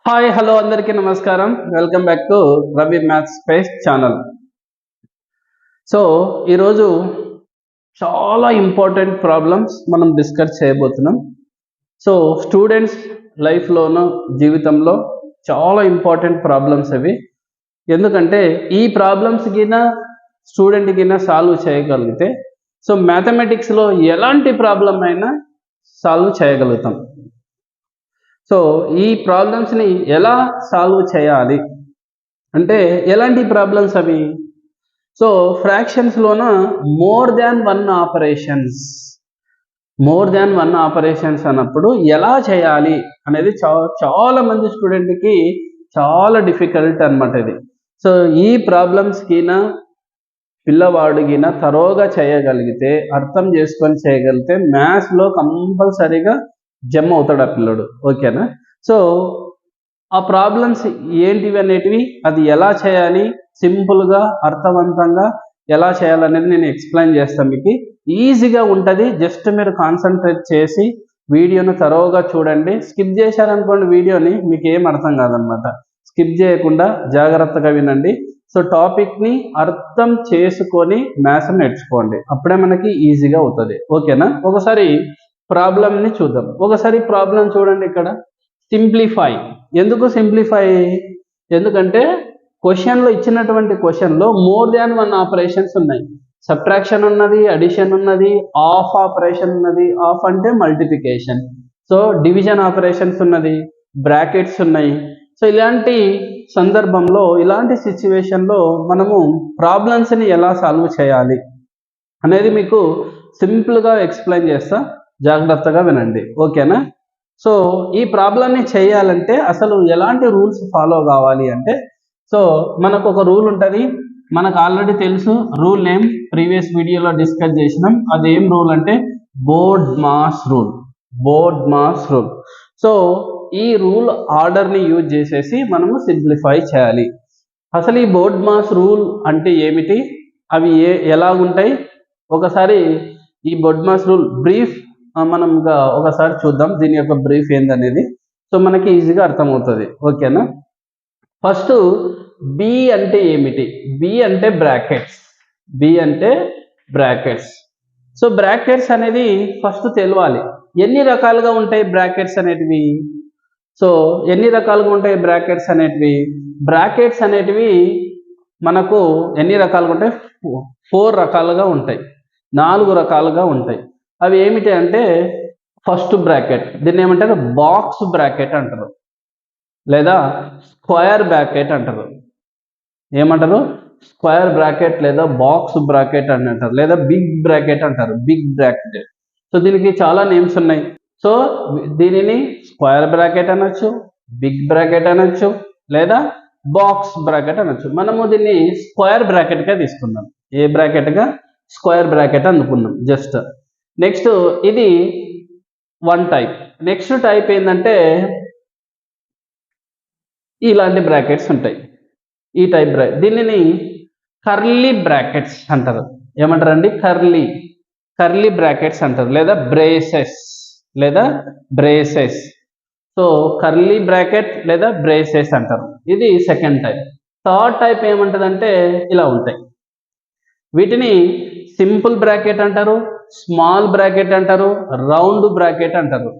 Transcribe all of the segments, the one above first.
Hi hello అందరికీ నమస్కారం. Welcome back to Ravi maths space channel. So ఈరోజు చాలా ఇంపార్టెంట్ ప్రాబ్లమ్స్ మనం డిస్కస్ చేయబోతున్నాం. సో స్టూడెంట్స్ లైఫ్లోనూ జీవితంలో చాలా ఇంపార్టెంట్ ప్రాబ్లమ్స్ అవి. ఎందుకంటే ఈ ప్రాబ్లమ్స్ కింద స్టూడెంట్ కింద సాల్వ్ చేయగలిగితే సో మ్యాథమెటిక్స్లో ఎలాంటి ప్రాబ్లం అయినా సాల్వ్ చేయగలుగుతాం. సో ఈ ప్రాబ్లమ్స్ని ఎలా సాల్వ్ చేయాలి అంటే ఎలాంటి ప్రాబ్లమ్స్ అవి? సో ఫ్రాక్షన్స్లోన మోర్ దాన్ వన్ ఆపరేషన్స్ అన్నప్పుడు ఎలా చేయాలి అనేది చాలా మంది స్టూడెంట్కి చాలా డిఫికల్ట్ అనమాట ఇది. సో ఈ ప్రాబ్లమ్స్కినా పిల్లవాడికినా తరోగా చేయగలిగితే, అర్థం చేసుకొని చేయగలిగితే మ్యాథ్స్లో కంపల్సరీగా జమ్ అవుతాడు ఆ పిల్లడు. ఓకేనా? సో ఆ ప్రాబ్లమ్స్ ఏంటివి అనేటివి, అది ఎలా చేయాలి, సింపుల్గా అర్థవంతంగా ఎలా చేయాలనేది నేను ఎక్స్ప్లెయిన్ చేస్తాను. మీకు ఈజీగా ఉంటుంది. జస్ట్ మీరు కాన్సన్ట్రేట్ చేసి వీడియోను తరోగా చూడండి. స్కిప్ చేశారనుకోండి వీడియోని, మీకు ఏం అర్థం కాదనమాట. స్కిప్ చేయకుండా జాగ్రత్తగా వినండి. సో టాపిక్ని అర్థం చేసుకొని మ్యాథ్స్ నేర్చుకోండి. అప్పుడే మనకి ఈజీగా అవుతుంది. ఓకేనా? ఒకసారి ప్రాబ్లమ్ని చూద్దాం. ఒకసారి ప్రాబ్లం చూడండి. ఇక్కడ సింప్లిఫై. ఎందుకు సింప్లిఫై? ఎందుకంటే క్వశ్చన్లో ఇచ్చినటువంటి క్వశ్చన్లో మోర్ దాన్ వన్ ఆపరేషన్స్ ఉన్నాయి. సబ్ట్రాక్షన్ ఉన్నది, అడిషన్ ఉన్నది, ఆఫ్ ఆపరేషన్ ఉన్నది. ఆఫ్ అంటే మల్టిప్లికేషన్. సో డివిజన్ ఆపరేషన్స్ ఉన్నది, బ్రాకెట్స్ ఉన్నాయి. సో ఇలాంటి సందర్భంలో, ఇలాంటి సిచ్యువేషన్లో మనము ప్రాబ్లమ్స్ని ఎలా సాల్వ్ చేయాలి అనేది మీకు సింపుల్గా ఎక్స్ప్లెయిన్ చేస్తా. జాగ్రత్తగా వినండి. ఓకేనా? సో ఈ ప్రాబ్లమ్ని చేయాలంటే అసలు ఎలాంటి రూల్స్ ఫాలో కావాలి అంటే, సో మనకు ఒక రూల్ ఉంటుంది. మనకు ఆల్రెడీ తెలుసు. రూల్ నేమ్ ప్రీవియస్ వీడియోలో డిస్కస్ చేసినాం. అదేం రూల్ అంటే బోర్డ్మాస్ రూల్. సో ఈ రూల్ ఆర్డర్ని యూజ్ చేసేసి మనము సింప్లిఫై చేయాలి. అసలు ఈ బోర్డ్మాస్ రూల్ అంటే ఏమిటి, అవి ఎలాగుంటాయి, ఒకసారి ఈ బోర్డ్మాస్ రూల్ బ్రీఫ్ మనం ఒకసారి చూద్దాం. దీని యొక్క బ్రీఫ్ ఏందనేది సో మనకి ఈజీగా అర్థమవుతుంది. ఓకేనా? ఫస్ట్ బి అంటే ఏమిటి? బి అంటే బ్రాకెట్స్. సో బ్రాకెట్స్ అనేది ఫస్ట్ తెలవాలి. ఎన్ని రకాలుగా ఉంటాయి బ్రాకెట్స్ అనేటివి? సో ఎన్ని రకాలుగా ఉంటాయి బ్రాకెట్స్ అనేటివి మనకు ఎన్ని రకాలుగా ఉంటాయి? 4 రకాలుగా ఉంటాయి, 4 రకాలుగా ఉంటాయి. అవి ఏమిటి అంటే, ఫస్ట్ బ్రాకెట్, దీన్ని ఏమంటారు? బాక్స్ బ్రాకెట్ అంటారు, లేదా స్క్వేర్ బ్రాకెట్ అంటారు. ఏమంటారు? స్క్వేర్ బ్రాకెట్ లేదా బాక్స్ బ్రాకెట్ అని అంటారు, లేదా బిగ్ బ్రాకెట్ అంటారు. సో దీనికి చాలా నేమ్స్ ఉన్నాయి. సో దీనిని స్క్వేర్ బ్రాకెట్ అనొచ్చు, బిగ్ బ్రాకెట్ అనొచ్చు, లేదా బాక్స్ బ్రాకెట్ అనొచ్చు. మనము దీన్ని స్క్వేర్ బ్రాకెట్గా తీసుకుందాం. ఏ బ్రాకెట్గా? స్క్వేర్ బ్రాకెట్ అనుకున్నాం జస్ట్. నెక్స్ట్ ఇది వన్ టైప్. నెక్స్ట్ టైప్ ఏంటంటే ఇలాంటి బ్రాకెట్స్ ఉంటాయి. ఈ టైప్ దీనిని కర్లీ బ్రాకెట్స్ అంటారు. ఏమంటారండి? కర్లీ బ్రాకెట్స్ అంటారు, లేదా బ్రేసెస్. సో కర్లీ బ్రాకెట్ లేదా బ్రేసెస్ అంటారు. ఇది సెకండ్ టైప్. థర్డ్ టైప్ ఏమంటుందంటే ఇలా ఉంటాయి. వీటిని సింపుల్ బ్రాకెట్ అంటారు, స్మాల్ బ్రాకెట్ అంటారు, రౌండ్ బ్రాకెట్ అంటారు.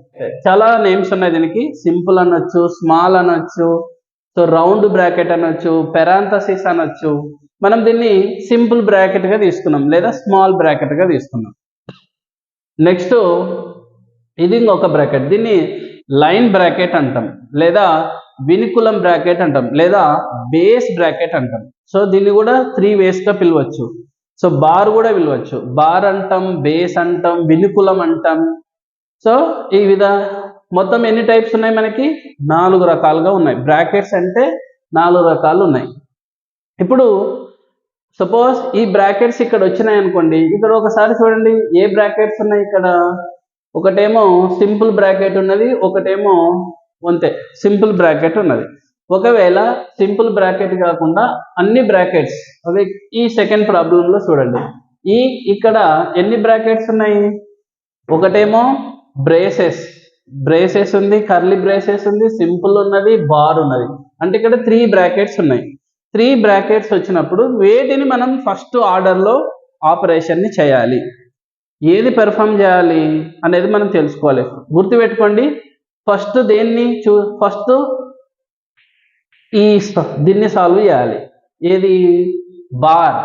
చాలా నేమ్స్ ఉన్నాయి దీనికి. సింపుల్ అనొచ్చు, స్మాల్ అనొచ్చు, సో రౌండ్ బ్రాకెట్ అనొచ్చు, పెరాంథసిస్ అనొచ్చు. మనం దీన్ని సింపుల్ బ్రాకెట్గా తీసుకున్నాం, లేదా స్మాల్ బ్రాకెట్గా తీసుకున్నాం. నెక్స్ట్ ఇది ఇంకొక బ్రాకెట్. దీన్ని లైన్ బ్రాకెట్ అంటాం, లేదా వినికులం బ్రాకెట్ అంటాం, లేదా బేస్ బ్రాకెట్ అంటాం. సో దీన్ని కూడా 3 వేస్గా పిలవచ్చు. సో బార్ కూడా పిలవచ్చు. బార్ అంటాం, బేస్ అంటాం, వినికులం అంటాం. సో ఈ మొత్తం ఎన్ని టైప్స్ ఉన్నాయి మనకి? 4 రకాలుగా ఉన్నాయి. బ్రాకెట్స్ అంటే 4 రకాలు ఉన్నాయి. ఇప్పుడు సపోజ్ ఈ బ్రాకెట్స్ ఇక్కడ వచ్చినాయి అనుకోండి. ఇక్కడ ఒకసారి చూడండి, ఏ బ్రాకెట్స్ ఉన్నాయి ఇక్కడ? ఒకటేమో సింపుల్ బ్రాకెట్ ఉన్నది, ఒకటేమో అంతే సింపుల్ బ్రాకెట్ ఉన్నది. ఒకవేళ సింపుల్ బ్రాకెట్ కాకుండా అన్ని బ్రాకెట్స్, అదే ఈ సెకండ్ ప్రాబ్లంలో చూడండి, ఇక్కడ ఎన్ని బ్రాకెట్స్ ఉన్నాయి? ఒకటేమో బ్రేసెస్, బ్రేసెస్ ఉంది, కర్లీ బ్రేసెస్ ఉంది, సింపుల్ ఉన్నది, బార్ ఉన్నది. అంటే ఇక్కడ 3 బ్రాకెట్స్ ఉన్నాయి. 3 బ్రాకెట్స్ వచ్చినప్పుడు వేటిని మనం ఫస్ట్ ఆర్డర్లో ఆపరేషన్ని చేయాలి, ఏది పెర్ఫామ్ చేయాలి అనేది మనం తెలుసుకోవాలి. గుర్తుపెట్టుకోండి, ఫస్ట్ దేన్ని ఫస్ట్ దీన్ని సాల్వ్ చేయాలి. ఏది? బార్,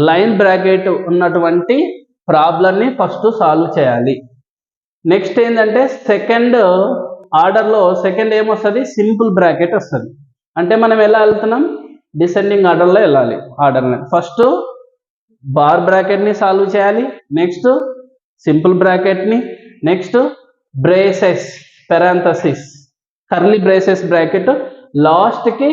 లైన్ బ్రాకెట్ ఉన్నటువంటి ప్రాబ్లమ్ని ఫస్ట్ సాల్వ్ చేయాలి. నెక్స్ట్ ఏంటంటే సెకండ్ ఆర్డర్లో సెకండ్ ఏమొస్తుంది? సింపుల్ బ్రాకెట్ వస్తుంది. అంటే మనం ఎలా వెళ్తున్నాం? డిసెండింగ్ ఆర్డర్లో వెళ్ళాలి. ఆర్డర్ని ఫస్ట్ బార్ బ్రాకెట్ని సాల్వ్ చేయాలి, నెక్స్ట్ సింపుల్ బ్రాకెట్ని, next braces parenthesis curly braces bracket, లాస్ట్కి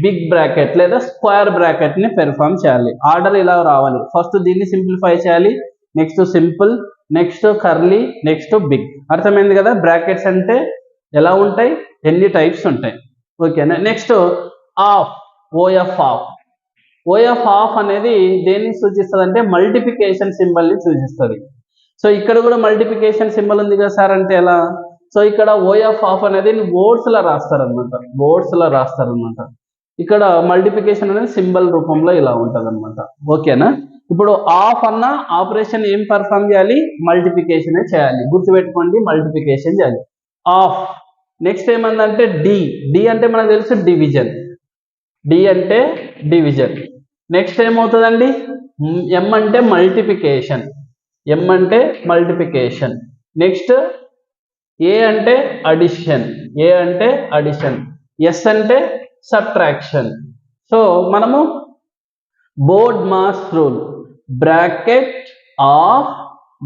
బిగ్ బ్రాకెట్ లేదా స్క్వేర్ బ్రాకెట్ని పెర్ఫామ్ చేయాలి. ఆర్డర్ ఇలా రావాలి. ఫస్ట్ దీన్ని సింప్లిఫై చేయాలి, next simple, next curly, next big. అర్థమైంది కదా? బ్రాకెట్స్ అంటే ఎలా ఉంటాయి, ఎన్ని టైప్స్ ఉంటాయి. ఓకేనా? నెక్స్ట్ ఆఫ్, ఓఎఫ్ ఆఫ్ అనేది దేన్ని సూచిస్తుంది అంటే మల్టిప్లికేషన్ సింబల్ని సూచిస్తుంది. సో ఇక్కడ కూడా మల్టిప్లికేషన్ సింబల్ ఉంది కదా సార్ అంటే ఎలా? సో ఇక్కడ ఓఎఫ్ ఆఫ్ అనేది వర్డ్స్లో రాస్తారనమాట. ఇక్కడ మల్టిప్లికేషన్ అనేది సింబల్ రూపంలో ఇలా ఉంటుంది అనమాట. ఓకేనా? ఇప్పుడు ఆఫ్ అన్న ఆపరేషన్ ఏం పర్ఫామ్ చేయాలి? మల్టిప్లికేషన్ చేయాలి. గుర్తుపెట్టుకోండి, మల్టిప్లికేషన్ చేయాలి. ఆఫ్. నెక్స్ట్ ఏమందంటే డి అంటే మనకు తెలుసు డివిజన్. డి అంటే డివిజన్. నెక్స్ట్ ఏమవుతుందండి? ఎం అంటే మల్టిప్లికేషన్. నెక్స్ట్ ఏ అంటే అడిషన్. ఎస్ అంటే సబ్ట్రాక్షన్. సో మనము board mass rule, bracket, of,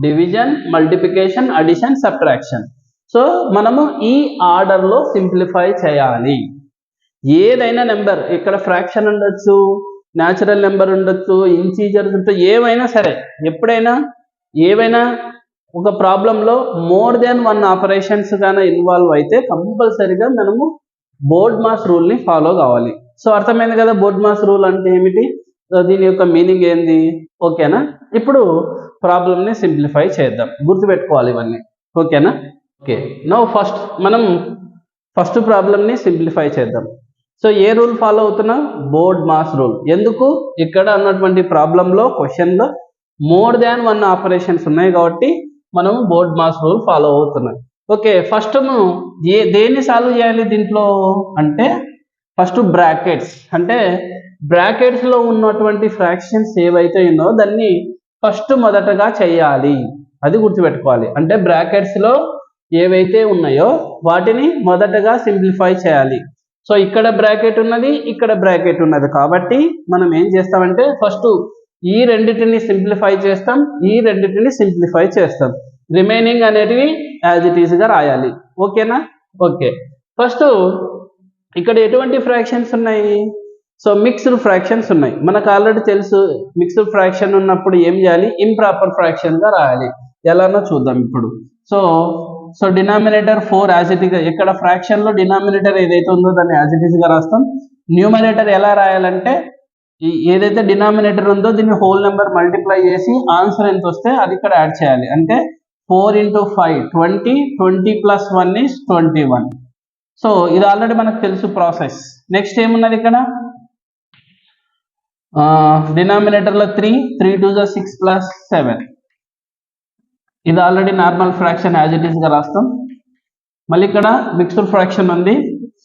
division, multiplication, addition, subtraction. So మనము ఈ ఆర్డర్లో సింప్లిఫై చేయాలి. ఏదైనా నెంబర్, ఇక్కడ ఫ్రాక్షన్ ఉండొచ్చు, న్యాచురల్ నెంబర్ ఉండొచ్చు, ఇంటీజర్స్ ఉండొచ్చు, ఏమైనా సరే, ఎప్పుడైనా ఏవైనా ఒక ప్రాబ్లంలో మోర్ దెన్ 1 ఆపరేషన్స్ కానీ ఇన్వాల్వ్ అయితే కంపల్సరీగా మనము బోర్డ్ మాస్ రూల్ని ఫాలో కావాలి. సో అర్థమైంది కదా బోర్డ్ మాస్ రూల్ అంటే ఏమిటి, దీని యొక్క మీనింగ్ ఏంది? ఓకేనా? ఇప్పుడు ప్రాబ్లమ్ని సింప్లిఫై చేద్దాం. గుర్తుపెట్టుకోవాలి ఇవన్నీ. ఓకేనా? ఓకే. నౌ మనం ఫస్ట్ ప్రాబ్లమ్ని సింప్లిఫై చేద్దాం. సో ఏ రూల్ ఫాలో అవుతున్నాం? Board mass rule. ఎందుకు? ఇక్కడ ఉన్నటువంటి ప్రాబ్లంలో క్వశ్చన్లో మోర్ దాన్ 1 ఆపరేషన్స్ ఉన్నాయి కాబట్టి మనం బోర్డ్ మాస్ రూల్ ఫాలో అవుతున్నాం. ఓకే, ఫస్ట్ మనం దేన్ని సాల్వ్ చేయాలి దీంట్లో అంటే ఫస్ట్ బ్రాకెట్స్. అంటే బ్రాకెట్స్లో ఉన్నటువంటి ఫ్రాక్షన్స్ ఏవైతే ఉన్నో దాన్ని ఫస్ట్ మొదటగా చేయాలి. అది గుర్తుపెట్టుకోవాలి. అంటే బ్రాకెట్స్లో ఏవైతే ఉన్నాయో వాటిని మొదటగా సింప్లిఫై చేయాలి. సో ఇక్కడ బ్రాకెట్ ఉన్నది, ఇక్కడ బ్రాకెట్ ఉన్నది కాబట్టి మనం ఏం చేస్తామంటే ఫస్ట్ ఈ రెండింటిని సింప్లిఫై చేస్తాం, రిమైనింగ్ అనేటివి యాజ్ ఇట్ ఈస్గా రాయాలి. ఓకేనా? ఓకే. ఫస్ట్ ఇక్కడ ఎటువంటి ఫ్రాక్షన్స్ ఉన్నాయి? సో మిక్స్డ్ ఫ్రాక్షన్స్ ఉన్నాయి. మనకు ఆల్రెడీ తెలుసు మిక్స్డ్ ఫ్రాక్షన్ ఉన్నప్పుడు ఏం చేయాలి? ఇంప్రాపర్ ఫ్రాక్షన్గా రాయాలి. ఎలానో చూద్దాం ఇప్పుడు. So denominator 4 as it is. ఇక్కడ ఫ్రాక్షన్లో డినామినేటర్ ఏదైతే ఉందో దాన్ని యాజ్ ఇట్ ఈస్గా రాస్తాం. న్యూమరేటర్ ఎలా రాయాలంటే ఏదైతే డినామినేటర్ ఉందో దీన్ని హోల్ నెంబర్ మల్టిప్లై చేసి ఆన్సర్ ఎంత వస్తే అది ఇక్కడ యాడ్ చేయాలి. అంటే 4 × 5 20, 20 + 1 is 21. సో ఇది ఆల్రెడీ మనకు తెలుసు ప్రాసెస్. నెక్స్ట్ ఏమున్నది ఇక్కడ? డినామినేటర్లో 3 2 × 6 + 7. ఇది already normal fraction as it ఈస్గా రాస్తాం. మళ్ళీ ఇక్కడ మిక్స్డ్ ఫ్రాక్షన్ ఉంది.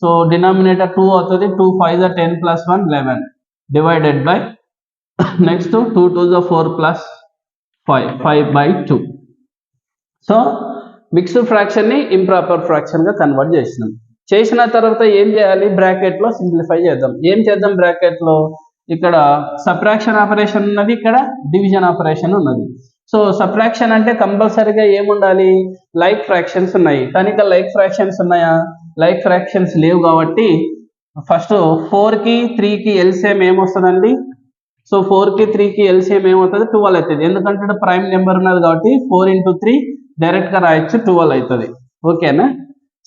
సో డినామినేటర్ 2 అవుతుంది. 2 5 10 + 1 11 divided by next 2 2 4 + 5/2. So mixed ఫ్రాక్షన్ని ఇంప్రాపర్ ఫ్రాక్షన్గా కన్వర్ట్ చేసిన తర్వాత ఏం చేయాలి? బ్రాకెట్లో సింప్లిఫై చేద్దాం. ఏం చేద్దాం బ్రాకెట్లో? ఇక్కడ సబ్ట్రాక్షన్ ఆపరేషన్ ఉన్నది, ఇక్కడ డివిజన్ ఆపరేషన్ ఉన్నది. సో సబ్ట్రాక్షన్ అంటే కంపల్సరీగా ఏముండాలి? లైక్ ఫ్రాక్షన్స్ ఉన్నాయి. కానీ ఇక్కడ లైక్ ఫ్రాక్షన్స్ ఉన్నాయా? లైక్ ఫ్రాక్షన్స్ లేవు కాబట్టి ఫస్ట్ 4కి 3కి ఎల్సిఎం ఏమొస్తుందండి? సో 4కి 3కి ఎల్సిఎం ఏమవుతుంది? 12 అవుతుంది. ఎందుకంటే ఇక్కడ ప్రైమ్ నెంబర్ ఉన్నది కాబట్టి 4 × 3 డైరెక్ట్గా రాయొచ్చు, 12 అవుతుంది. ఓకేనా?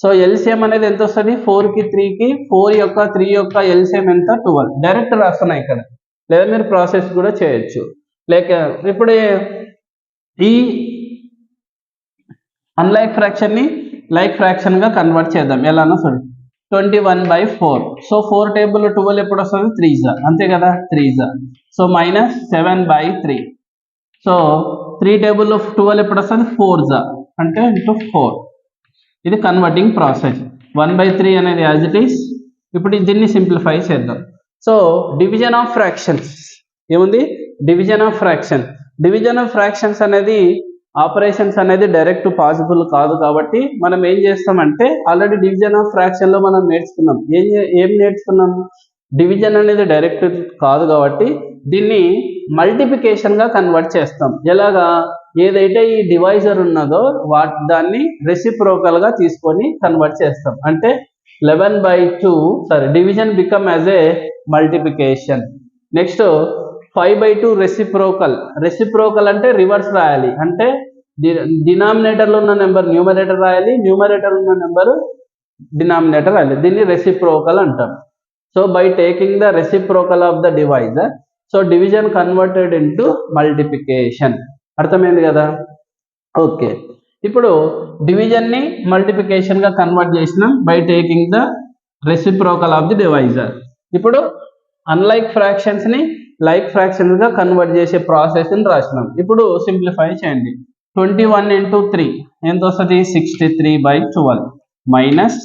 సో ఎల్సిఎం అనేది ఎంత వస్తుంది? 4కి 3కి 3 యొక్క ఎల్సిఎం ఎంత? 12. డైరెక్ట్ రాస్తున్నాయి ఇక్కడ, లేదా మీరు ప్రాసెస్ కూడా చేయొచ్చు. లేక ఇప్పుడు ఈ అన్లైక్ ఫ్రాక్షన్ ని లైక్ ఫ్రాక్షన్ గా కన్వర్ట్ చేద్దాం. ఎలానో చూడండి. 21/4. సో 4 టేబుల్ 12 ఎప్పుడు వస్తుంది? 3 అంతే కదా, 3 సో మైనస్ 7/3. సో 3 టేబుల్ 12 ఎప్పుడు వస్తుంది? 4 అంటే ఇంటూ 4. ఇది కన్వర్టింగ్ ప్రాసెస్. 1/3 అనేది యాజ్ ఇట్ ఈస్. ఇప్పుడు దీన్ని సింప్లిఫై చేద్దాం. సో డివిజన్ ఆఫ్ ఫ్రాక్షన్స్ ఏముంది? Division of fraction. Division of fractions అనేది ఆపరేషన్స్ అనేది డైరెక్ట్ పాసిబుల్ కాదు కాబట్టి మనం ఏం చేస్తామంటే ఆల్రెడీ డివిజన్ ఆఫ్ ఫ్రాక్షన్ లో మనం నేర్చుకున్నాం. ఏం నేర్చుకున్నాం? డివిజన్ అనేది డైరెక్ట్ కాదు కాబట్టి దీన్ని మల్టిప్లికేషన్ గా కన్వర్ట్ చేస్తాం. ఎలాగా? ఏదైతే ఈ డివైజర్ ఉన్నదో దాన్ని రెసిప్రోకల్ గా తీసుకొని కన్వర్ట్ చేస్తాం. అంటే 11/2 division become as a multiplication. Next 5/2 reciprocal అంటే రివర్స్ రాయాలి. అంటే డినామినేటర్ లో ఉన్న నెంబర్ న్యూమరేటర్ రాయాలి, న్యూమరేటర్ ఉన్న నెంబర్ డినామినేటర్ రాయాలి. దీన్ని రెసిప్రోకల్ అంటాం. So by taking the reciprocal of the divisor, so division converted into multiplication. అర్థమైంది కదా? ఓకే, ఇప్పుడు డివిజన్ ని మల్టిప్లికేషన్ గా కన్వర్ట్ చేసినాం by taking the reciprocal of the divisor. ఇప్పుడు అన్లైక్ ఫ్రాక్షన్స్ ని లైక్ ఫ్రాక్షన్స్ గా కన్వర్ట్ చేసే ప్రాసెస్ ని రాసినాం. ఇప్పుడు సింప్లిఫై చేయండి. 21 × 3 ఎంత వస్తుంది? 63/12 minus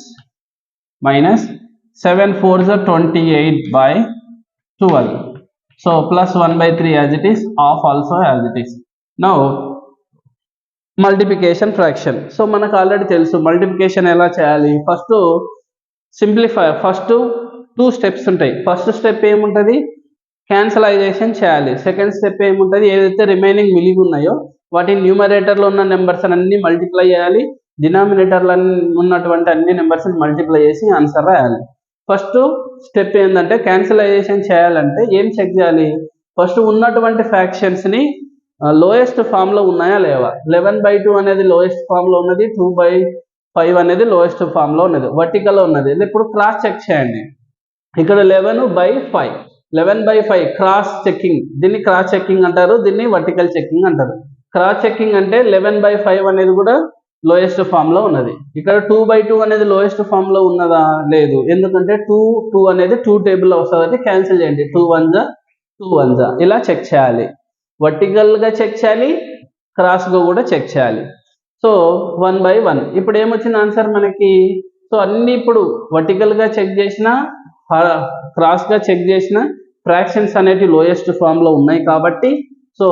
7 4s 28/12. So plus 1/3 as it is, half also as it is. Now multiplication fraction. So మనకు ఆల్రెడీ తెలుసు మల్టిప్లికేషన్ ఎలా చేయాలి. ఫస్ట్ 2 స్టెప్స్ ఉంటాయి. ఫస్ట్ స్టెప్ ఏముంటుంది? క్యాన్సలైజేషన్ చేయాలి. సెకండ్ స్టెప్ ఏముంటుంది? ఏదైతే రిమైనింగ్ మిగిలి ఉన్నాయో వాటిని న్యూమరేటర్లో ఉన్న నెంబర్స్ అన్ని మల్టిప్లై చేయాలి, డినామినేటర్లో ఉన్నటువంటి అన్ని నెంబర్స్ని మల్టిప్లై చేసి ఆన్సర్ రాయాలి. ఫస్ట్ స్టెప్ ఏంటంటే క్యాన్సలైజేషన్ చేయాలంటే ఏం చెక్ చేయాలి? ఫస్ట్ ఉన్నటువంటి ఫ్రాక్షన్స్ని లోయెస్ట్ ఫామ్లో ఉన్నాయా లేవా. 11/2 అనేది లోయెస్ట్ ఫామ్లో ఉన్నది, 2/5 అనేది లోయెస్ట్ ఫామ్లో ఉన్నది, వర్టికల్లో ఉన్నది. ఇప్పుడు క్రాస్ చెక్ చేయండి. ఇక్కడ 11/5 క్రాస్ చెక్కింగ్. దీన్ని క్రాస్ చెక్కింగ్ అంటారు, దీన్ని వర్టికల్ చెక్కింగ్ అంటారు. క్రాస్ చెక్కింగ్ అంటే 11/5 అనేది కూడా లోయెస్ట్ ఫామ్ లో ఉన్నది. ఇక్కడ 2/2 అనేది లోయెస్ట్ ఫామ్ లో ఉన్నదా? లేదు. ఎందుకంటే 2 అనేది 2 టేబుల్ లో వస్తుంది. క్యాన్సిల్ చేయండి. 2 1 ఇలా చెక్ చేయాలి. వర్టికల్ గా చెక్ చేయాలి, క్రాస్ గా కూడా చెక్ చేయాలి. సో 1/1. ఇప్పుడు ఏమొచ్చింది ఆన్సర్ మనకి? సో అన్ని ఇప్పుడు వర్టికల్ గా చెక్ చేసిన, క్రాస్ గా చెక్ చేసిన ఫ్రాక్షన్స్ అనేవి లోయెస్ట్ ఫామ్ లో ఉన్నాయి కాబట్టి సో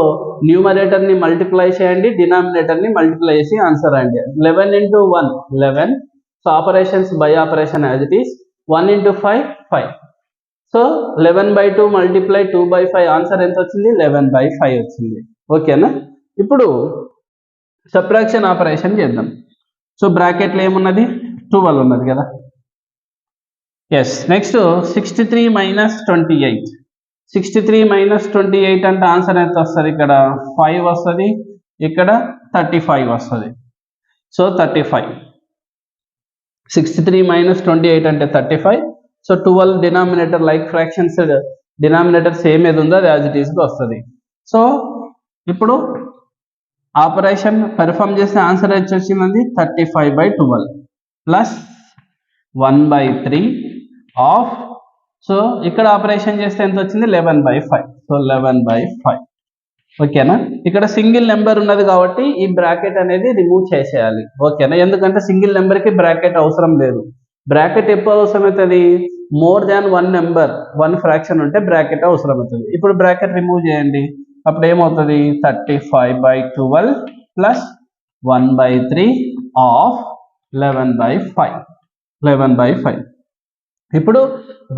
న్యూమరేటర్ ని మల్టిప్లై చేయండి, డినామినేటర్ ని మల్టిప్లై చేసి ఆన్సర్ అండి. 11 × 1 11. So operations by operation as it is. 1 × 5 5. So 11/2 multiply 2/5 answer ఎంత వచ్చింది? 11/5 వచ్చింది. ఓకేనా? ఇప్పుడు సబ్ట్రాక్షన్ ఆపరేషన్ చేద్దాం. సో బ్రాకెట్లో ఏమున్నది? 12 ఉన్నది కదా. ఎస్. నెక్స్ట్ 63 - 28. 63 - 28 అంటే ఆన్సర్ ఎంత వస్తుంది? ఇక్కడ 5 వస్తుంది, ఇక్కడ 35 వస్తుంది. సో 35. 63 - 28 అంటే 35. So 12 denominator like fractions denominator same ఏది ఉందో అది యాజ్ ఇట్ ఈస్గా వస్తుంది. సో ఇప్పుడు ఆపరేషన్ పెర్ఫామ్ చేసిన ఆన్సర్ వచ్చింది 35/12 ప్లస్ 1/3 ఆఫ్. సో ఇక్కడ ఆపరేషన్ చేస్తే ఎంత వచ్చింది? 11/5. సో 11/5. ఓకేనా? ఇక్కడ సింగిల్ నెంబర్ ఉన్నది కాబట్టి ఈ బ్రాకెట్ అనేది రిమూవ్ చేసేయాలి. ఓకేనా? ఎందుకంటే సింగిల్ నెంబర్కి బ్రాకెట్ అవసరం లేదు. బ్రాకెట్ ఎప్పుడు అవసరం అవుతుంది? మోర్ దాన్ 1 నెంబర్ 1 ఫ్రాక్షన్ ఉంటే బ్రాకెట్ అవసరం అవుతుంది. ఇప్పుడు బ్రాకెట్ రిమూవ్ చేయండి. అప్పుడు ఏమవుతుంది? 35/12 ప్లస్ 1/3 ఆఫ్ 11/5. ఇప్పుడు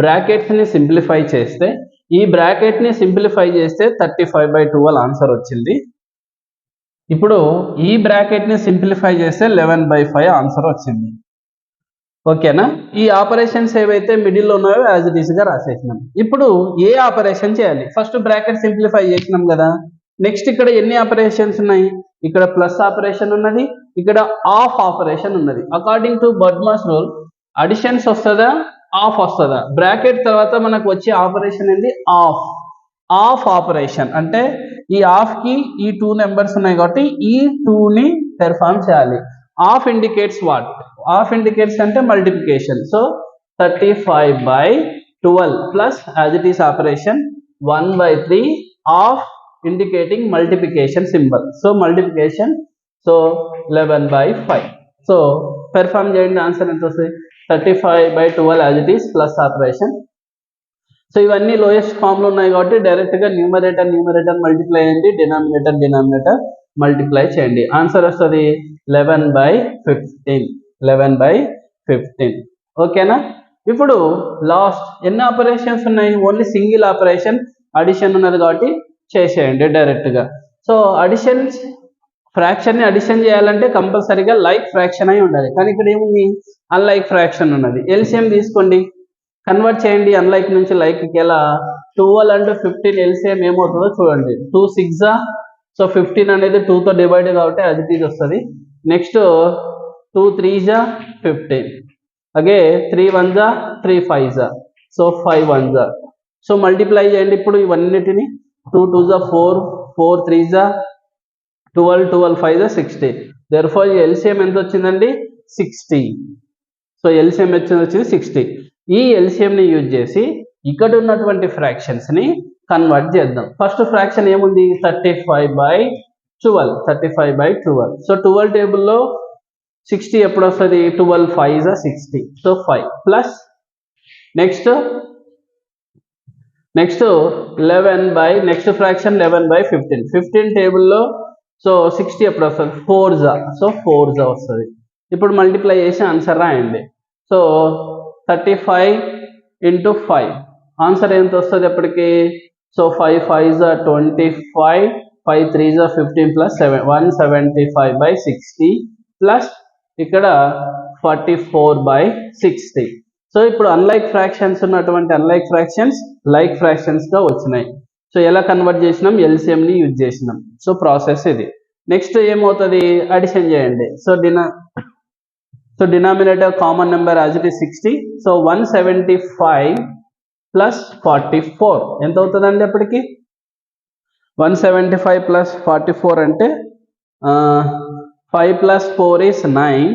బ్రాకెట్స్ ని సింప్లిఫై చేస్తే, ఈ బ్రాకెట్ ని సింప్లిఫై చేస్తే 35/12 ఆన్సర్ వచ్చింది. ఇప్పుడు ఈ బ్రాకెట్ ని సింప్లిఫై చేస్తే 11/5 ఆన్సర్ వచ్చింది. ఓకేనా? ఈ ఆపరేషన్స్ ఏవైతే మిడిల్ లో ఉన్నాయో యాజ్ ఇట్ ఈస్ గా రాసేసినాం. ఇప్పుడు ఏ ఆపరేషన్ చేయాలి? ఫస్ట్ బ్రాకెట్ సింప్లిఫై చేసినాం కదా. నెక్స్ట్ ఇక్కడ ఎన్ని ఆపరేషన్స్ ఉన్నాయి? ఇక్కడ ప్లస్ ఆపరేషన్ ఉన్నది, ఇక్కడ ఆఫ్ ఆపరేషన్ ఉన్నది. అకార్డింగ్ టు బర్డ్మాస్ రూల్ అడిషన్స్ వస్తుందా, ఆఫ్ వస్తుందా? బ్రాకెట్ తర్వాత మనకు వచ్చే ఆపరేషన్ ఏంది? Of operation. అంటే ఈ ఆఫ్ కి ఈ 2 నెంబర్స్ ఉన్నాయి కాబట్టి ఈ 2ని పెర్ఫామ్ చేయాలి. Of indicates what? Of indicates అంటే multiplication. So 35/12 plus as it is operation 1/3 of indicating multiplication symbol. So multiplication, so 11/5. So perform చేయండి, ఆన్సర్ ఎంత వస్తుంది? 35/12 as it is plus operation. So ఇవన్నీ లోయెస్ట్ ఫామ్ లో ఉన్నాయి కాబట్టి direct గా numerator multiply అయ్యింది, డినామినేటర్ మల్టిప్లై చేయండి. ఆన్సర్ వస్తుంది 11/15. ఓకేనా? ఇప్పుడు లాస్ట్ ఎన్ని ఆపరేషన్స్ ఉన్నాయి? ఓన్లీ సింగిల్ ఆపరేషన్ అడిషన్ ఉన్నది కాబట్టి చేసేయండి డైరెక్ట్ గా. సో అడిషన్ ఫ్రాక్షన్ ని అడిషన్ చేయాలంటే కంపల్సరీగా లైక్ ఫ్రాక్షన్ అయి ఉండాలి, కానీ ఇక్కడ ఏముంది? అన్లైక్ ఫ్రాక్షన్ ఉన్నది. ఎల్సిఎం తీసుకోండి, కన్వర్ట్ చేయండి అన్లైక్ నుంచి లైక్ కి. ఎలా? 12 and 15 ఎల్సిఎం ఏమవుతుందో చూడండి. 2 6 సో 15 అనేది 2 తో డివైడ్ కాబట్టి అది ఇది వస్తుంది. నెక్స్ట్ 2 3 15, అగే 3 1 3 5 సో 5 1 సో మల్టిప్లై చేయండి ఇప్పుడు ఇవన్నిటిని. 2 2 4, 4 3 12, 12 5 60. దేర్ఫోర్ ఎల్సిఎం ఎంత వచ్చిందండి? 60. సో ఎల్సిఎం వచ్చింది 60. ఈ ఎల్సిఎం ని యూజ్ చేసి ఇక్కడ ఉన్నటువంటి ఫ్రాక్షన్స్ ని కన్వర్ట్ చేద్దాం. ఫస్ట్ ఫ్రాక్షన్ ఏముంది? 35/12. సో 12 టేబుల్లో 60 ఎప్పుడు వస్తుంది? 12 5 60. సో 5 ప్లస్ నెక్స్ట్ 11/నెక్స్ట్ ఫ్రాక్షన్ 11/15. 15 టేబుల్లో సో 60 ఎప్పుడు వస్తుంది? 4 సో 4 వస్తుంది. ఇప్పుడు మల్టిప్లై చేసి ఆన్సర్ రాయండి. సో 35 × 5 ఆన్సర్ ఎంత వస్తుంది ఎప్పటికి? సో 5 5 25, 5 3 15 ప్లస్ 175/60 ప్లస్ ఇక్కడ 44/60. సో ఇప్పుడు అన్లైక్ ఫ్రాక్షన్స్ ఉన్నటువంటి అన్లైక్ ఫ్రాక్షన్స్ లైక్ ఫ్రాక్షన్స్ గా వచ్చినాయి. సో ఎలా కన్వర్ట్ చేసినాం? ఎల్సిఎం ని యూజ్ చేసినాం. సో ప్రాసెస్ ఇది. నెక్స్ట్ ఏమవుతుంది? అడిషన్ చేయండి. So denominator common number as it is 60. So 175 plus 44 ఎంత అవుతుందండి అప్పటికి? 175 ప్లస్ 44 అంటే 5 + 4 is 9,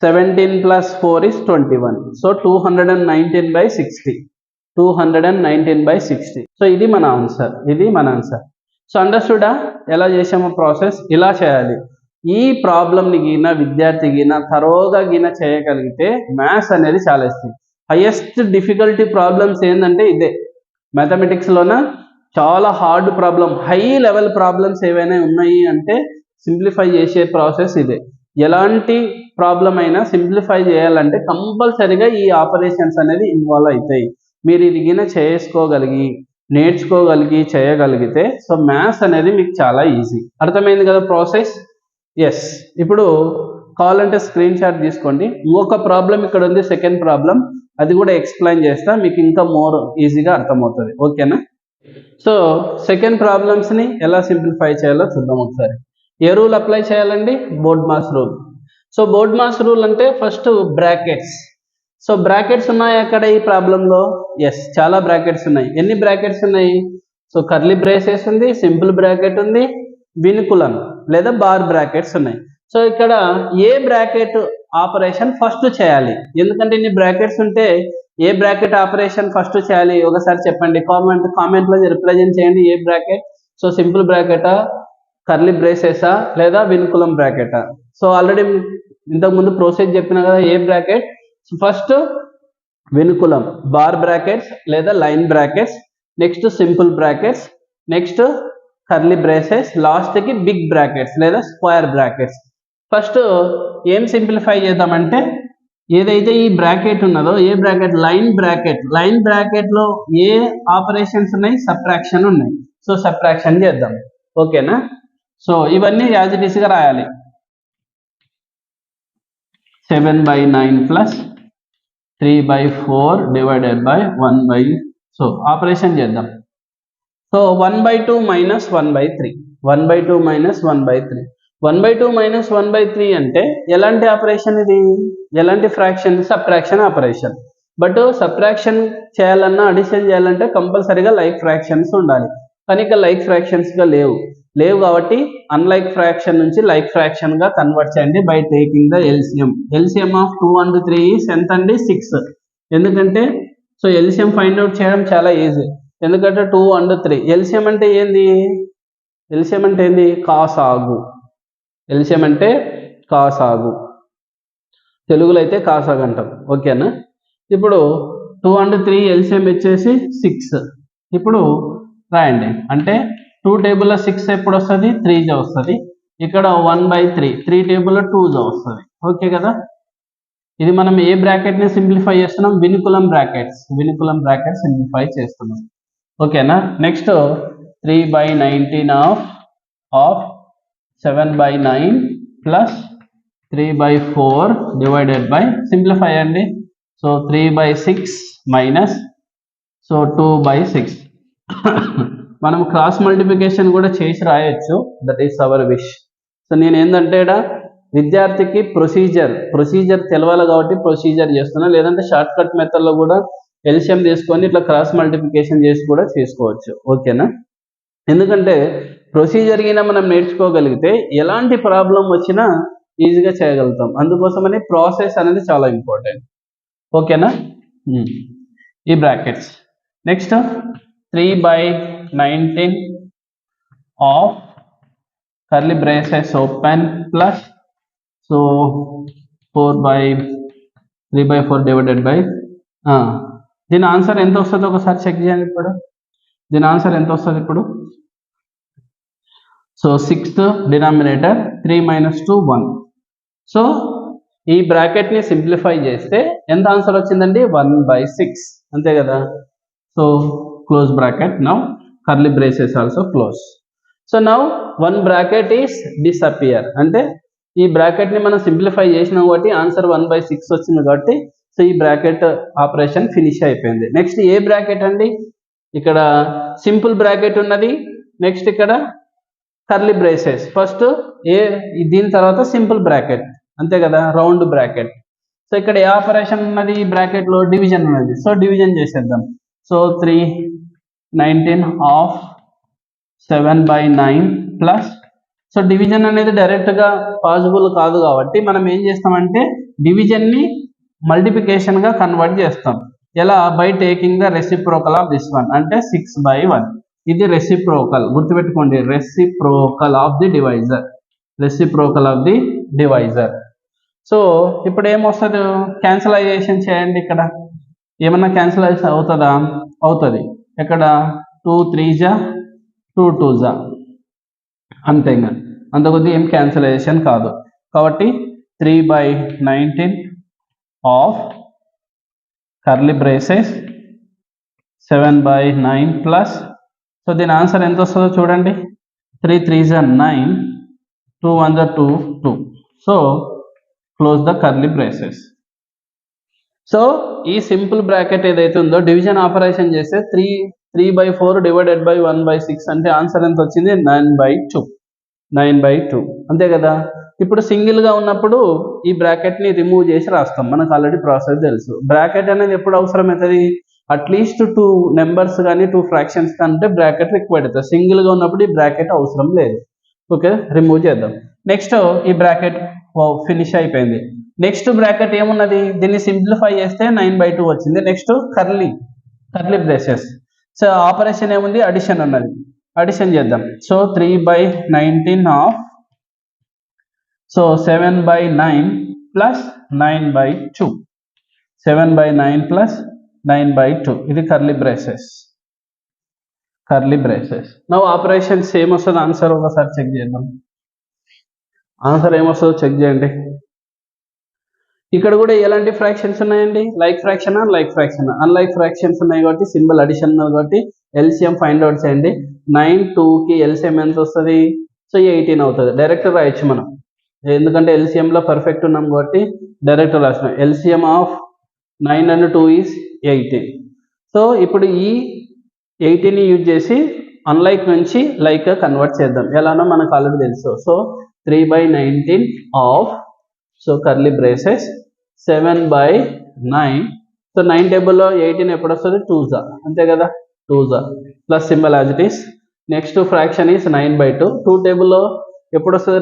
17 + 4 is 21. సో 219/60. సో ఇది మన ఆన్సర్. సో అండర్స్టూడా ఎలా చేసామో ప్రాసెస్? ఇలా చేయాలి. ఈ ప్రాబ్లమ్ని విద్యార్థి తరోగా చేయగలిగితే మ్యాథ్స్ అనేది చాలా ఇస్తుంది. హైయెస్ట్ డిఫికల్టీ ప్రాబ్లమ్స్ ఏంటంటే ఇదే. మ్యాథమెటిక్స్లోన చాలా hard problem, high level problems ఏవైనా ఉన్నాయి అంటే సింప్లిఫై చేసే ప్రాసెస్ ఇదే. ఎలాంటి ప్రాబ్లం అయినా సింప్లిఫై చేయాలంటే కంపల్సరీగా ఈ ఆపరేషన్స్ అనేది ఇన్వాల్వ్ అవుతాయి. మీరు ఇది చేసుకోగలిగి నేర్చుకోగలిగి చేయగలిగితే సో మ్యాథ్స్ అనేది మీకు చాలా ఈజీ. అర్థమైంది కదా ప్రాసెస్? ఎస్. ఇప్పుడు కావాలంటే స్క్రీన్ షాట్ తీసుకోండి. ఇంకొక ప్రాబ్లం ఇక్కడ ఉంది, సెకండ్ ప్రాబ్లం, అది కూడా ఎక్స్ప్లెయిన్ చేస్తా, మీకు ఇంకా మోర్ ఈజీగా అర్థమవుతుంది. ఓకేనా? సో సెకండ్ ప్రాబ్లమ్స్ని ఎలా సింప్లిఫై చేయాలో చూద్దాం ఒకసారి. ఏ రూల్ అప్లై చేయాలండి? Board mass rule. So board mass rule అంటే ఫస్ట్ బ్రాకెట్స్. సో బ్రాకెట్స్ ఉన్నాయి అక్కడ ఈ ప్రాబ్లంలో? ఎస్, చాలా బ్రాకెట్స్ ఉన్నాయి. ఎన్ని బ్రాకెట్స్ ఉన్నాయి? సో కర్లీ బ్రేసెస్ ఉంది, సింపుల్ బ్రాకెట్ ఉంది, వినుకులం లేదా బార్ బ్రాకెట్స్ ఉన్నాయి. సో ఇక్కడ ఏ బ్రాకెట్ ఆపరేషన్ ఫస్ట్ చేయాలి? ఎందుకంటే ఇన్ని బ్రాకెట్స్ ఉంటే ఏ బ్రాకెట్ ఆపరేషన్ ఫస్ట్ చేయాలి ఒకసారి చెప్పండి. కామెంట్లో రిప్రజెంట్ చేయండి. ఏ బ్రాకెట్? సో సింపుల్ బ్రాకెటా, కర్లీ బ్రేసెసా లేదా వినుకులం బ్రాకెటా? సో ఆల్రెడీ ఇంతకుముందు ప్రోసెస్ చెప్పిన కదా ఏ బ్రాకెట్. ఫస్ట్ వెనుకులం బార్ బ్రాకెట్స్ లేదా line brackets, next simple brackets, next curly braces, last కి బిగ్ బ్రాకెట్స్ లేదా స్క్వేర్ బ్రాకెట్స్. ఫస్ట్ ఏం సింప్లిఫై చేద్దామంటే ఏదైతే ఈ బ్రాకెట్ ఉన్నదో ఏ బ్రాకెట్? Line bracket. లైన్ బ్రాకెట్ లో ఏ ఆపరేషన్స్ ఉన్నాయి? సబ్ట్రాక్షన్ ఉన్నాయి. సో సబ్ట్రాక్షన్ చేద్దాం. ఓకేనా? సో ఇవన్నీ యాజ్ ఇట్ ఈస్ గా రాయాలి. 7/9 plus 3/4 divided by 1/, so operation చేద్దాం. సో 1/2 మైనస్ 1/3, 1/2 మైనస్ 1/3, 1/2 మైనస్ 1/3 అంటే ఎలాంటి ఆపరేషన్ ఇది? ఎలాంటి fraction? Subtraction operation. But subtraction చేయాలన్నా అడిషన్ చేయాలంటే కంపల్సరీగా లైక్ ఫ్రాక్షన్స్ ఉండాలి. కానీ ఇక లైక్ ఫ్రాక్షన్స్ గా లేవు కాబట్టి అన్లైక్ ఫ్రాక్షన్ నుంచి లైక్ ఫ్రాక్షన్ గా కన్వర్ట్ చేయండి by taking the LCM. LCM of 2 and 3 is ఎంత అండి? 6. ఎందుకంటే సో ఎల్సిఎం ఫైండ్ అవుట్ చేయడం చాలా ఈజీ. ఎందుకంటే 2 and 3 ఎల్సిఎం అంటే ఏంది? ఎల్సిఎం అంటే ఏంది? కాసాగు. ఎల్సిఎం అంటే కాసాగు, తెలుగులో అయితే కాసాగు అంటాం. ఓకేనా? ఇప్పుడు 2 and 3 ఎల్సిఎం వచ్చేసి 6. ఇప్పుడు రాయండి. అంటే 2 టేబుల్లో 6 ఎప్పుడు వస్తుంది? 3 వస్తుంది. ఇక్కడ 1/3 3 టేబుల్లో 2 వస్తుంది. ఓకే కదా? ఇది మనం ఏ బ్రాకెట్ని సింప్లిఫై చేస్తున్నాం? వినికులం బ్రాకెట్స్ సింప్లిఫై చేస్తున్నాం. ఓకేనా? Next 3/19 of 7/9 plus 3/4 divided by simplify అండి. So 3/6 minus so 2/6. మనం క్రాస్ మల్టిప్లికేషన్ కూడా చేసి రాయొచ్చు. That is our wish. So నేను ఏంటంటే విద్యార్థికి ప్రొసీజర్ తెలవాలి కాబట్టి ప్రొసీజర్ చేస్తున్నా. లేదంటే షార్ట్ కట్ మెథడ్లో కూడా ఎల్సిఎం తీసుకొని ఇట్లా క్రాస్ మల్టిప్లికేషన్ చేసి కూడా చేసుకోవచ్చు. ఓకేనా? ఎందుకంటే ప్రొసీజర్ కింద మనం నేర్చుకోగలిగితే ఎలాంటి ప్రాబ్లం వచ్చినా ఈజీగా చేయగలుగుతాం. అందుకోసమని ప్రాసెస్ అనేది చాలా ఇంపార్టెంట్. ఓకేనా? ఈ brackets. Next 3/19 of curly braces open plus so 3/4 divided by దీని ఆన్సర్ ఎంత వస్తుందో ఒకసారి చెక్ చేయండి. దీని ఆన్సర్ ఎంత వస్తుంది ఇప్పుడు? So 6th denominator 3 - 2 1. సో ఈ బ్రాకెట్ని సింప్లిఫై చేస్తే ఎంత ఆన్సర్ వచ్చిందండి? 1/6. అంతే కదా? So close bracket. Now curly braces also close. So now 1 bracket is disappear. అంటే ఈ బ్రాకెట్ని మనం సింప్లిఫై చేసినాం కాబట్టి ఆన్సర్ 1/6 వచ్చింది కాబట్టి సో ఈ బ్రాకెట్ ఆపరేషన్ ఫినిష్ అయిపోయింది. నెక్స్ట్ ఏ బ్రాకెట్ అండి? ఇక్కడ సింపుల్ బ్రాకెట్ ఉన్నది. నెక్స్ట్ ఇక్కడ కర్లీ బ్రేసెస్. ఫస్ట్ దీని తర్వాత సింపుల్ బ్రాకెట్. అంతే కదా? Round bracket. సో ఇక్కడ ఏ ఆపరేషన్ ఉన్నది? ఈ బ్రాకెట్లో డివిజన్ ఉన్నది. సో డివిజన్ చేసేద్దాం. So 3/19 of 7/9 plus so division అనేది డైరెక్ట్గా పాసిబుల్ కాదు కాబట్టి మనం ఏం చేస్తామంటే డివిజన్ని మల్టిప్లికేషన్గా కన్వర్ట్ చేస్తాం. ఎలా? By taking the reciprocal of this one. అంటే 6/1. ఇది రెసిప్రోకల్. గుర్తుపెట్టుకోండి, reciprocal of the divisor. So ఇప్పుడు ఏమొస్తుంది? క్యాన్సలైజేషన్ చేయండి. ఇక్కడ ఏమన్నా క్యాన్సలైజ్ అవుతుందా? అవుతుంది. ఇక్కడ 2 3s 2 2s అంతే. ఇంకా అంతకొద్ది ఏం క్యాన్సలైజేషన్ కాదు కాబట్టి 3/19 of curly braces 7/9 plus so దీని ఆన్సర్ ఎంత వస్తుందో చూడండి. 3 3s 9 2 1s 2 2. So close the curly braces. So ఈ సింపుల్ బ్రాకెట్ ఏదైతే ఉందో డివిజన్ ఆపరేషన్ చేస్తే 3/4 డివైడెడ్ బై 1/6 అంటే ఆన్సర్ ఎంత వచ్చింది? 9/2. అంతే కదా? ఇప్పుడు సింగిల్గా ఉన్నప్పుడు ఈ బ్రాకెట్ని రిమూవ్ చేసి రాస్తాం. మనకు ఆల్రెడీ ప్రాసెస్ తెలుసు. బ్రాకెట్ అనేది ఎప్పుడు అవసరం అవుతుంది? అట్లీస్ట్ 2 నెంబర్స్ కానీ 2 ఫ్రాక్షన్స్ కంటే బ్రాకెట్ రిక్వైర్డ్ అవుతుంది. సింగిల్గా ఉన్నప్పుడు ఈ బ్రాకెట్ అవసరం లేదు. ఓకే, రిమూవ్ చేద్దాం. నెక్స్ట్ ఈ బ్రాకెట్ ఫినిష్ అయిపోయింది. నెక్స్ట్ బ్రాకెట్ ఏమున్నది? దీన్ని సింప్లిఫై చేస్తే 9/2 వచ్చింది. Next curly braces. So operation ఏముంది? అడిషన్ ఉన్నది. అడిషన్ చేద్దాం. So 3/19 of so 7/9 plus 9/2. 7/9 plus 9/2 ఇది curly braces. Now operation same వస్తుంది. ఆన్సర్ ఒకసారి చెక్ చేద్దాం. ఆన్సర్ ఏమొస్తుందో చెక్ చేయండి. ఇక్కడ కూడా ఎలాంటి ఫ్రాక్షన్స్ ఉన్నాయండి? లైక్ ఫ్రాక్షన్, అన్లైక్ ఫ్రాక్షన్స్ ఉన్నాయి కాబట్టి సింబల్ అడిషన్ కాబట్టి ఎల్సిఎం ఫైండ్ అవుట్ చేయండి. 9 2కి ఎల్సిఎం ఎంత వస్తుంది? సో 18 అవుతుంది. డైరెక్ట్ రాయొచ్చు మనం, ఎందుకంటే ఎల్సిఎంలో పర్ఫెక్ట్ ఉన్నాం కాబట్టి డైరెక్ట్ రాసినాం. LCM of 9 and 2 is 18. So ఇప్పుడు ఈ 18ని యూజ్ చేసి అన్లైక్ నుంచి లైక్ కన్వర్ట్ చేద్దాం. ఎలానో మనకు ఆల్రెడీ తెలుసు. So 3/19 of so curly braces 7/9. So 9 టేబుల్లో 18 ఎప్పుడు వస్తుంది? 2s. అంతే కదా? 2s plus symbol as it is. Next fraction is 9/2. 2 టేబుల్లో ఎప్పుడు వస్తుంది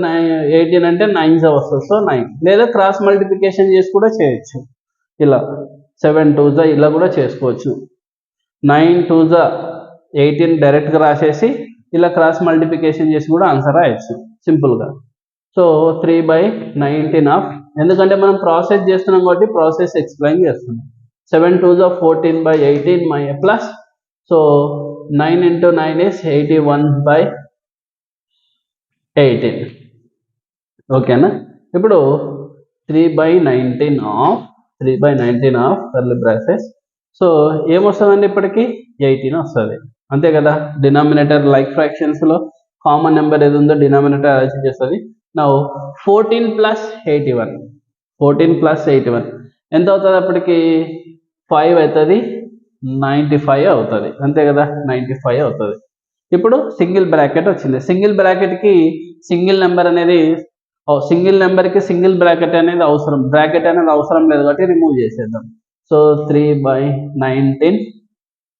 18 అంటే 9 వస్తుంది, సో 9. లేదా క్రాస్ మల్టిప్లికేషన్ చేసి కూడా చేయొచ్చు, ఇలా 7 2 ఇలా కూడా చేసుకోవచ్చు. 9 2 18 డైరెక్ట్గా రాసేసి ఇలా క్రాస్ మల్టిప్లికేషన్ చేసి కూడా ఆన్సర్ రాయొచ్చు సింపుల్గా. సో 3/19 ఆఫ్, ఎందుకంటే మనం ప్రాసెస్ చేస్తున్నాం కాబట్టి ప్రాసెస్ ఎక్స్ప్లెయిన్ చేస్తున్నాం. 7 2 14/18 ప్లస్, సో 9 into 9 is 81/18. ఓకేనా? ఇప్పుడు 3/19 ఆఫ్ కర్లీ బ్రాసెస్. సో ఏమొస్తుందండి ఇప్పటికి 18 వస్తుంది, అంతే కదా. డినామినేటర్ లైక్ ఫ్రాక్షన్స్లో కామన్ నెంబర్ ఏది ఉందో డినామినేటర్ అరేంజ్ చేస్తుంది. నా 14 + 81 ఎంత అవుతుంది అప్పటికి? 5 అవుతుంది, 95 అవుతుంది, అంతే కదా. 95 అవుతుంది. ఇప్పుడు సింగిల్ బ్రాకెట్ వచ్చింది. సింగిల్ బ్రాకెట్కి సింగిల్ నెంబర్కి సింగిల్ బ్రాకెట్ అనేది అవసరం, బ్రాకెట్ అనేది అవసరం లేదు కాబట్టి రిమూవ్ చేసేద్దాం. సో 3/19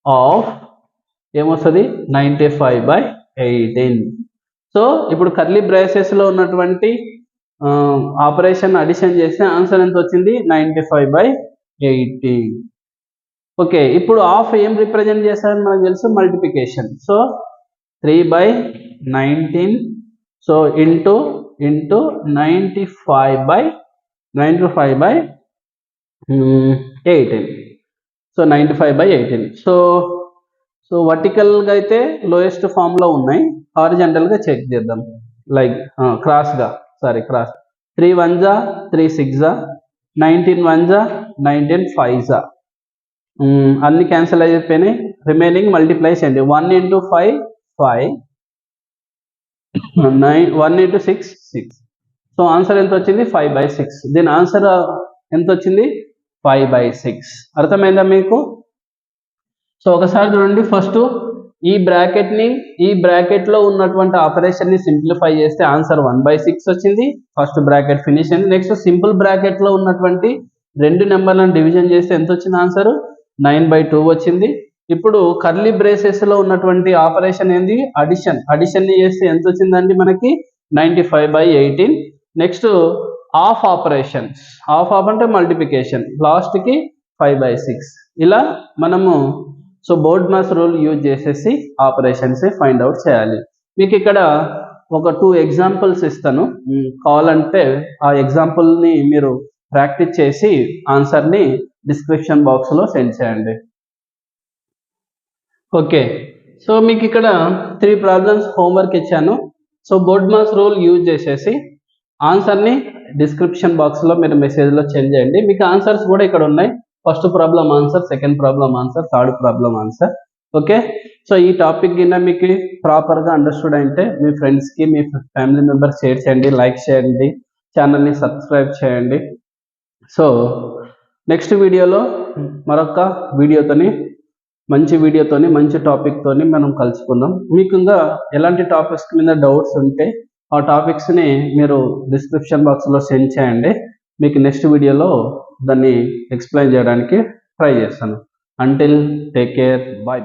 ఆఫ్ ఏమొస్తుంది? 95/18. సో ఇప్పుడు కర్లీ బ్రేసెస్లో ఉన్నటువంటి ఆపరేషన్ అడిషన్ చేస్తే ఆన్సర్ ఎంత వచ్చింది? 95/18. ఓకే, ఇప్పుడు ఆఫ్ ఏం రిప్రజెంట్ చేస్తారని మనకు తెలుసు, multiplication. So 3/19 so into 95/18. So 95/18. So వర్టికల్గా అయితే లోయెస్ట్ ఫామ్లో ఉన్నాయి, హారిజంటల్గా చెక్ చేద్దాం. లైక్ క్రాస్ 3 1 3 6 19 1 19 5 అన్ని క్యాన్సిల్ అయిపోయినాయి. రిమైనింగ్ మల్టిప్లై చేయండి. 1 into 5 5, 1 into 6 6. సో ఆన్సర్ ఎంత వచ్చింది? 5/6. దీని ఆన్సర్ ఎంత వచ్చింది? 5/6. అర్థమైందా మీకు? సో ఒకసారి చూడండి, ఫస్ట్ ఈ బ్రాకెట్లో ఉన్నటువంటి ఆపరేషన్ని సింప్లిఫై చేస్తే ఆన్సర్ 1/6 వచ్చింది. ఫస్ట్ బ్రాకెట్ ఫినిష్ అయింది. నెక్స్ట్ సింపుల్ బ్రాకెట్లో ఉన్నటువంటి రెండు నెంబర్లను డివిజన్ చేస్తే ఎంత వచ్చింది? ఆన్సర్ 9/2 వచ్చింది. ఇప్పుడు కర్లీ బ్రేసెస్లో ఉన్నటువంటి ఆపరేషన్ ఏంది? అడిషన్ని చేస్తే ఎంత వచ్చిందండి మనకి? 95/18. నెక్స్ట్ ఆఫ్ ఆపరేషన్స్, ఆఫ్ అంటే మల్టిప్లికేషన్, లాస్ట్కి 5/6. ఇలా మనము సో బోర్డ్మాస్ రూల్ యూజ్ చేసేసి ఆపరేషన్స్ ఫైండ్ అవుట్ చేయాలి. మీకు ఇక్కడ ఒక 2 ఎగ్జాంపుల్స్ ఇస్తాను, కావాలంటే ఆ ఎగ్జాంపుల్ని మీరు ప్రాక్టీస్ చేసి ఆన్సర్ని డిస్క్రిప్షన్ బాక్స్లో సెండ్ చేయండి. ఓకే, సో మీకు ఇక్కడ 3 ప్రాబ్లమ్స్ హోంవర్క్ ఇచ్చాను. సో బోర్డ్మాస్ రూల్ యూజ్ చేసేసి ఆన్సర్ని డిస్క్రిప్షన్ బాక్స్లో మీరు మెసేజ్లో సెండ్ చేయండి. మీకు ఆన్సర్స్ కూడా ఇక్కడ ఉన్నాయి. First problem answer, second problem answer, third problem answer. Okay, so ఈ టాపిక్ కింద మీకు ప్రాపర్గా అండర్స్టూడ్ అయితే మీ ఫ్రెండ్స్కి, మీ ఫ్యామిలీ మెంబర్స్ షేర్ చేయండి, లైక్ చేయండి, ఛానల్ని సబ్స్క్రైబ్ చేయండి. సో నెక్స్ట్ వీడియోలో మరొక మంచి వీడియోతోని మంచి టాపిక్తోని మనం కలుసుకుందాం. మీకు ఇంకా ఎలాంటి టాపిక్స్ మీద డౌట్స్ ఉంటే ఆ టాపిక్స్ని మీరు డిస్క్రిప్షన్ బాక్స్లో సెండ్ చేయండి. మీకు నెక్స్ట్ వీడియోలో దాన్ని ఎక్స్ప్లెయిన్ చేయడానికి ట్రై చేస్తాను. Until take care, bye.